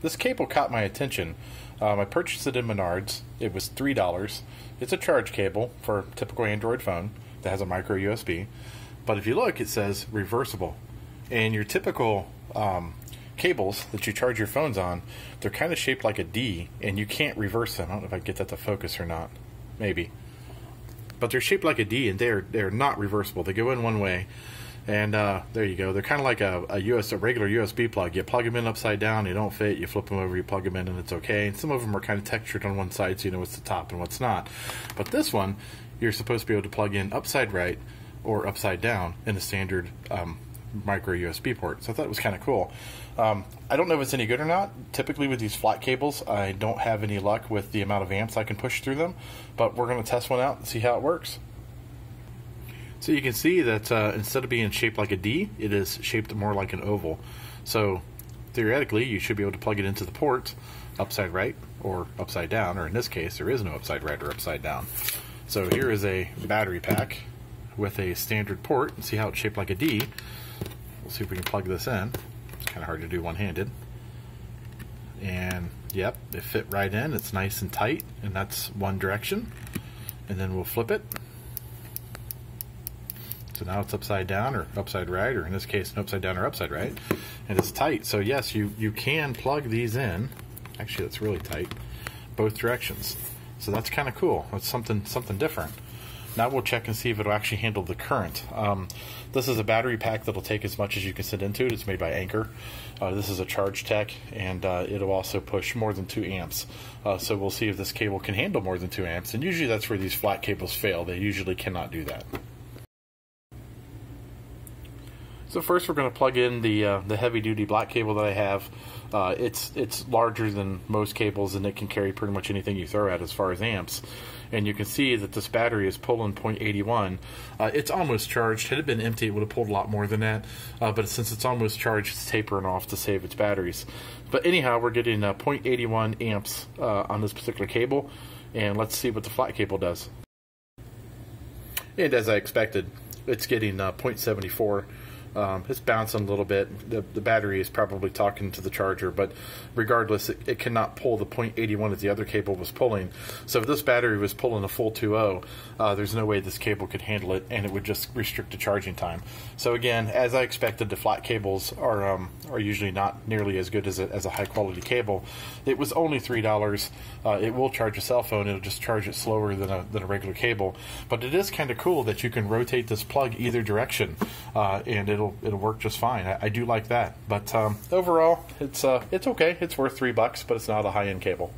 this cable caught my attention. I purchased it in Menards. It was $3. It's a charge cable for a typical Android phone that has a micro USB. But if you look, it says reversible. And your typical cables that you charge your phones on, they're kind of shaped like a D, and you can't reverse them. I don't know if I can get that to focus or not. Maybe. But they're shaped like a D, and they're not reversible. They go in one way. And there you go. They're kind of like a regular USB plug. You plug them in upside down, they don't fit. You flip them over, you plug them in, and it's okay. And some of them are kind of textured on one side, so you know what's the top and what's not. But this one, you're supposed to be able to plug in upside right or upside down in a standard micro USB port. So I thought it was kind of cool. I don't know if it's any good or not. Typically with these flat cables, I don't have any luck with the amount of amps I can push through them. But we're going to test one out and see how it works. So you can see that instead of being shaped like a D, it is shaped more like an oval. So theoretically, you should be able to plug it into the port upside right or upside down, or in this case, there is no upside right or upside down. So here is a battery pack with a standard port. And see how it's shaped like a D. We'll see if we can plug this in. It's kind of hard to do one-handed. And yep, it fit right in. It's nice and tight, and that's one direction. And then we'll flip it. So now it's upside down or upside right, or in this case, an upside down or upside right, and it's tight. So yes, you can plug these in. Actually, that's really tight, both directions. So that's kind of cool. It's something different. Now we'll check and see if it'll actually handle the current. This is a battery pack that'll take as much as you can sit into it. It's made by Anker. This is a Charge Tech, and it'll also push more than 2 amps. So we'll see if this cable can handle more than 2 amps. And usually that's where these flat cables fail. They usually cannot do that. So first we're going to plug in the heavy-duty black cable that I have. It's larger than most cables, and it can carry pretty much anything you throw at as far as amps. And you can see that this battery is pulling 0.81. It's almost charged. Had it been empty, it would have pulled a lot more than that. But since it's almost charged, it's tapering off to save its batteries. But anyhow, we're getting 0.81 amps on this particular cable. And let's see what the flat cable does. And as I expected, it's getting 0.74. It's bouncing a little bit. The battery is probably talking to the charger, but regardless, it cannot pull the 0.81 that the other cable was pulling. So if this battery was pulling a full 2.0, there's no way this cable could handle it, and it would just restrict the charging time. So again, as I expected, the flat cables are usually not nearly as good as a high-quality cable. It was only $3. It will charge a cell phone. It'll just charge it slower than a regular cable. But it is kind of cool that you can rotate this plug either direction, and it'll work just fine. I do like that. But overall, it's okay. It's worth $3, but it's not a high-end cable.